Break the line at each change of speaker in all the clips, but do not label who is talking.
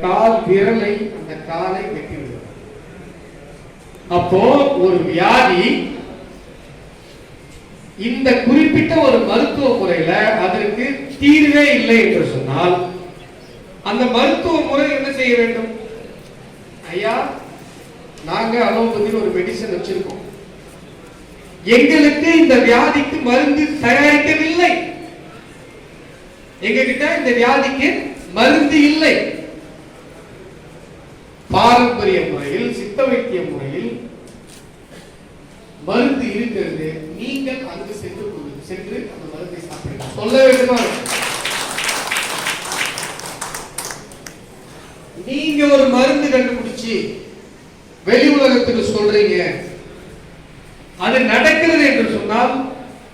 கால் விரலை அந்த காலை வெட்டி விடுவார். அப்போ ஒரு வியாதி இந்த குறிப்பிட்ட ஒரு மருத்துவ முறையில அதற்கு தீர்வே இல்லை என்று சொன்னால் அந்த மருத்துவ முறை என்ன செய்ய வேண்டும்? ஐயா, நாங்க அலோபதியில் ஒரு மெடிசன் வச்சிருக்கோம், எங்களுக்கு இந்த வியாதிக்கு மருந்து தயாரிக்கவில்லை, எங்ககிட்ட இந்த வியாதிக்கு மருந்து இல்லை. பாரம்பரிய முறையில், சித்த வைத்திய முறையில் மருந்து இருக்கிறது, நீங்கள் அங்கு சென்று அந்த மருந்தை சாப்பிடுங்க சொல்ல வேண்டுமா? நீங்க ஒரு மருந்து கண்டுபிடிச்சு வெளி உலகத்துக்கு சொல்றீங்க, அது நடக்கிறது என்று சொன்னால்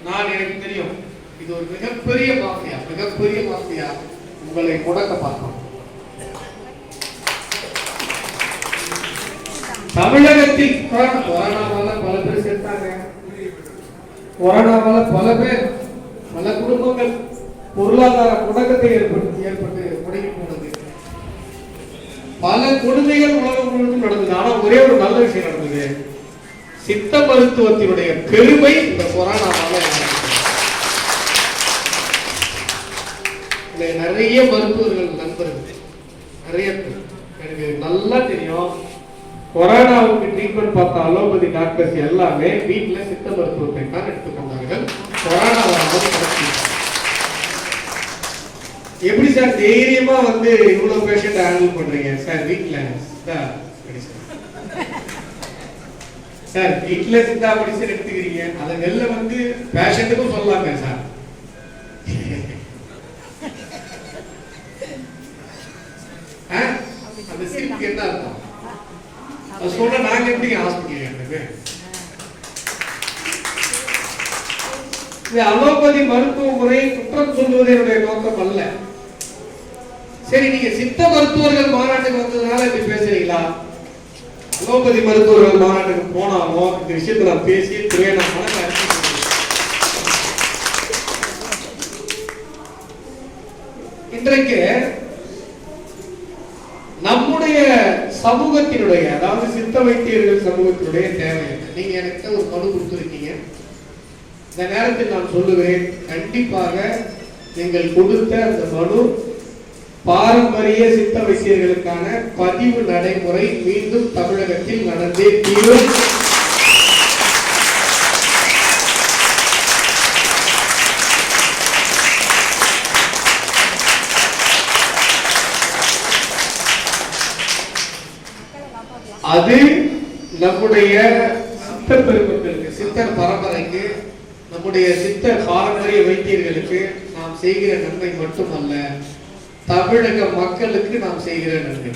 நான் எனக்கு தெரியும் இது ஒரு மிகப்பெரிய மாஃபியா உங்களை முடக்க பார்க்கணும். தமிழகத்தில் கொரோனாவால பல பேர் செத்தாங்க, கொரோனாவால பல குடும்பங்கள் பொருளாதார முடக்கத்தை ஏற்பட்டு முடங்கி போனது, பல கொடுமைகள் உலகம் முழுவதும் நடந்தது. ஆனா ஒரே ஒரு நல்ல விஷயம் நடந்தது, சித்த மருத்துவத்தினுடைய பெருமை இந்த கொரோனாவால நிறைய மருத்துவர்கள் நண்பர்கள் நிறைய பேர் எனக்கு நல்லா தெரியும். கொரோனாவுக்கு ட்ரீட்மெண்ட் பார்த்த அலோபதி டாக்டர்ஸ் எல்லாமே வீட்டில் சித்த மருத்துவத்தை தான் எடுத்துக்கொண்டார்கள். எப்படி சார் தைரியமா வந்து இவ்வளவு பேஷண்ட் ஹேண்டில் பண்றீங்க? சார் வீட்டில் சார் வீட்டில் சித்தா மெடிசன் எடுத்துக்கிறீங்க, அதை வெளில வந்து பேஷண்ட்டுக்கும் சொல்லலாமே சார். அந்த சிரிப்புக்கு என்ன அர்த்தம்? சொல்ல நாங்க எப்படி ஹாஸ்பிட்டல் அலோபதி மருத்துவ முறை குற்றம் சொல்வது என்னுடைய நோக்கம் அல்ல. சரி, நீங்க சித்த மருத்துவர்கள் மாநாட்டுக்கு வந்ததுனால இப்படி பேசுறீங்களா? அலோபதி மருத்துவர்கள் மாநாட்டுக்கு போனாலும் இந்த விஷயத்தை நான் பேசி இன்றைக்கு நம்முடைய சமூகத்தினுடைய, அதாவது சித்த வைத்தியர்கள் சமூகத்தினுடைய தேவை என்ன? நீங்க எனக்கு ஒரு மனு கொடுத்திருக்கீங்க, இந்த நேரத்தில் நான் சொல்லுவேன், கண்டிப்பாக நீங்கள் கொடுத்த அந்த மனு பாரம்பரிய சித்த வைத்தியர்களுக்கான பதிவு நடைமுறை மீண்டும் தமிழகத்தில் நடந்தே தீரும். அது நம்முடைய சித்த பெருமக்களுக்கு, சித்தர் பரம்பரைக்கு, நம்முடைய சித்த பாரம்பரிய வைத்தியர்களுக்கு நாம் செய்கிற நன்மை மட்டுமல்ல, தமிழக மக்களுக்கு நாம் செய்கிற நன்மை.